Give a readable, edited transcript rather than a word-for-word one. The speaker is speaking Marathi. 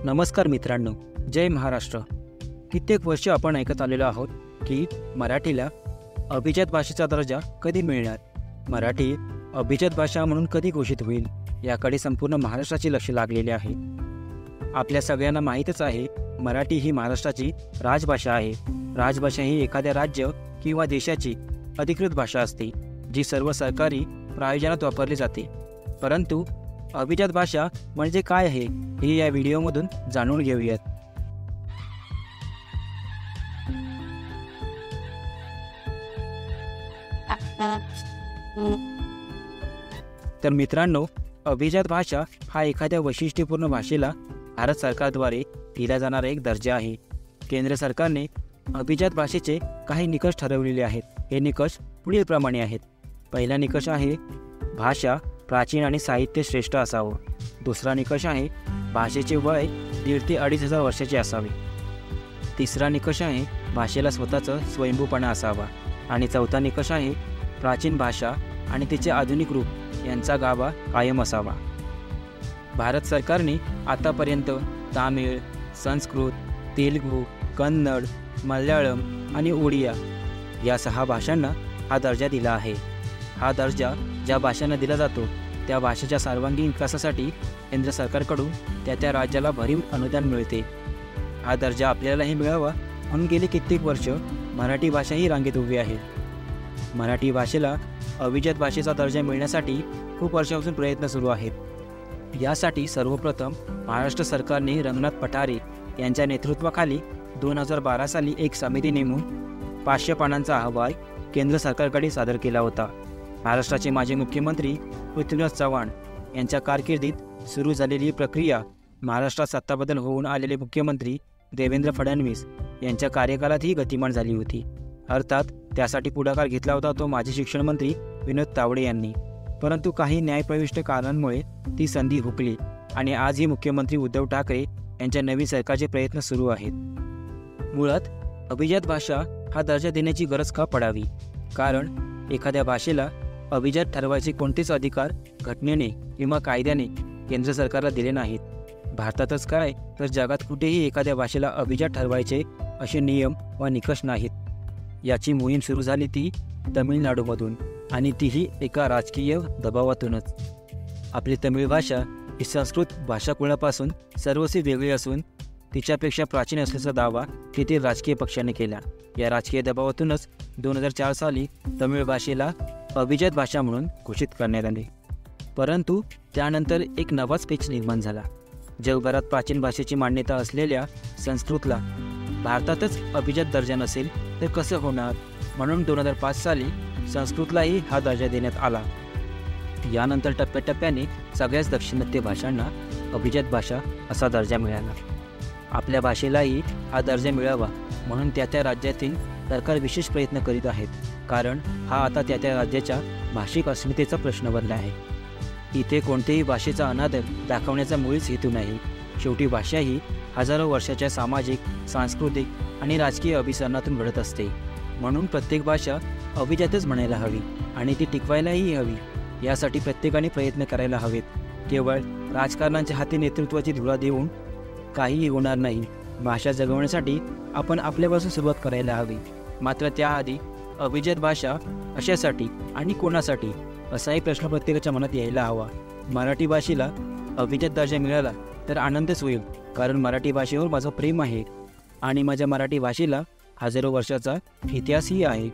नमस्कार मित्रांनो, जय महाराष्ट्र. कित्येक वर्ष आपण ऐकत आलेलो आहोत की मराठीला अभिजात भाषेचा दर्जा कधी मिळणार, मराठी अभिजात भाषा म्हणून कधी घोषित होईल, याकडे संपूर्ण महाराष्ट्राचे लक्ष लागलेले आहे. आपल्या सगळ्यांना माहीतच आहे, मराठी ही महाराष्ट्राची राजभाषा आहे. राजभाषा ही एखाद्या राज्य किंवा देशाची अधिकृत भाषा असते, जी सर्व सरकारी प्रयोजनात वापरली जाते. परंतु अभिजात भाषा म्हणजे काय आहे हे या व्हिडिओमधून जाणून घेऊयात. तर मित्रांनो, अभिजात भाषा हा एखाद्या वैशिष्ट्यपूर्ण भाषेला भारत सरकारद्वारे दिला जाणारा एक दर्जा आहे. केंद्र सरकारने अभिजात भाषेचे काही निकष ठरवलेले आहेत. हे निकष पुढीलप्रमाणे आहेत. पहिला निकष आहे भाषा प्राचीन आणि साहित्य श्रेष्ठ असावं. दुसरा निकष आहे भाषेचे वय 1,500 ते 2,500 वर्षाचे असावे. तिसरा निकष आहे भाषेला स्वतःचं स्वयंभूपणा असावा. आणि चौथा निकष आहे प्राचीन भाषा आणि तिचे आधुनिक रूप यांचा गाभा कायम असावा. भारत सरकारने आतापर्यंत तामिळ, संस्कृत, तेलुगू, कन्नड, मल्याळम आणि ओडिया या 6 भाषांना हा दर्जा दिला आहे. हा दर्जा ज्या भाषांना दिला जातो त्या भाषेच्या सर्वांगीण विकासासाठी केंद्र सरकारकडून त्या राज्याला भरीव अनुदान मिळते. हा दर्जा आपल्यालाही मिळावा म्हणून गेली कित्येक वर्ष मराठी भाषा ही रांगेत उभी आहे. मराठी भाषेला अभिजात भाषेचा दर्जा मिळण्यासाठी खूप वर्षापासून प्रयत्न सुरू आहेत. यासाठी सर्वप्रथम महाराष्ट्र सरकारने रंगनाथ पठारे यांच्या नेतृत्वाखाली 2012 साली एक समिती नेमून 500 पानांचा अहवाल केंद्र सरकारकडे सादर केला होता. महाराष्ट्राचे माजी मुख्यमंत्री पृथ्वीराज चव्हाण यांच्या कारकिर्दीत सुरू झालेली प्रक्रिया महाराष्ट्रात सत्ताबदल होऊन आलेले मुख्यमंत्री देवेंद्र फडणवीस यांच्या कार्यकाळातही गतिमान झाली होती. अर्थात त्यासाठी पुढाकार घेतला होता तो माजी शिक्षण मंत्री विनोद तावडे यांनी. परंतु काही न्यायप्रविष्ट कारणांमुळे ती संधी हुकली आणि आजही मुख्यमंत्री उद्धव ठाकरे यांच्या नवीन सरकारचे प्रयत्न सुरू आहेत. मुळात अभिजात भाषा हा दर्जा देण्याची गरज का पडावी? कारण एखाद्या भाषेला अभिजात ठरवायचे कोणतेच अधिकार घटनेने किंवा कायद्याने केंद्र सरकारला दिले नाहीत. भारतातच काय तर जगात कुठेही एखाद्या भाषेला अभिजात ठरवायचे असे नियम व निकष नाहीत. याची मोहीम सुरू झाली ती तमिळनाडूमधून आणि तीही एका राजकीय दबावातूनच. आपली तमिळ भाषा ही संस्कृत भाषाकुळापासून सर्वस्वी वेगळी असून तिच्यापेक्षा प्राचीन असल्याचा दावा तेथील राजकीय पक्षाने केला. या राजकीय दबावातूनच 2004 साली तमिळ भाषेला अभिजात भाषा म्हणून घोषित करण्यात आले. परंतु त्यानंतर एक नवाच पेच निर्माण झाला. जगभरात प्राचीन भाषेची मान्यता असलेल्या संस्कृतला भारतातच अभिजात दर्जा नसेल तर कसं होणार? म्हणून 2005 साली संस्कृतलाही हा दर्जा देण्यात आला. यानंतर टप्प्याटप्प्याने सगळ्याच दाक्षिणात्य भाषांना अभिजात भाषा असा दर्जा मिळाला. आपल्या भाषेलाही हा दर्जा मिळावा म्हणून त्या राज्यातील सरकार विशेष प्रयत्न करीत आहेत. कारण हा आता त्या राज्याच्या भाषिक अस्मितेचा प्रश्न बनला आहे. इथे कोणत्याही भाषेचा अनादर दाखवण्याचा मुळीच हेतू नाही. शेवटी भाषा ही हजारो वर्षाच्या सामाजिक, सांस्कृतिक आणि राजकीय अभिसरणातून घडत असते. म्हणून प्रत्येक भाषा अभिजातच म्हणायला हवी आणि ती टिकवायलाही हवी. यासाठी प्रत्येकाने प्रयत्न करायला हवेत. केवळ राजकारणाच्या हाती नेतृत्वाची धुरा देऊन काहीही होणार नाही. भाषा जगवण्यासाठी आपण आपल्यापासून सुरुवात करायला हवी. मात्र त्याआधी अभिजात भाषा अशासाठी आणि कोणासाठी असाही प्रश्न प्रत्येकाच्या मनात यायला हवा. मराठी भाषेला अभिजात दर्जा मिळाला तर आनंदच होईल, कारण मराठी भाषेवर माझं प्रेम आहे आणि माझ्या मराठी भाषेला हजारो वर्षाचा इतिहासही आहे.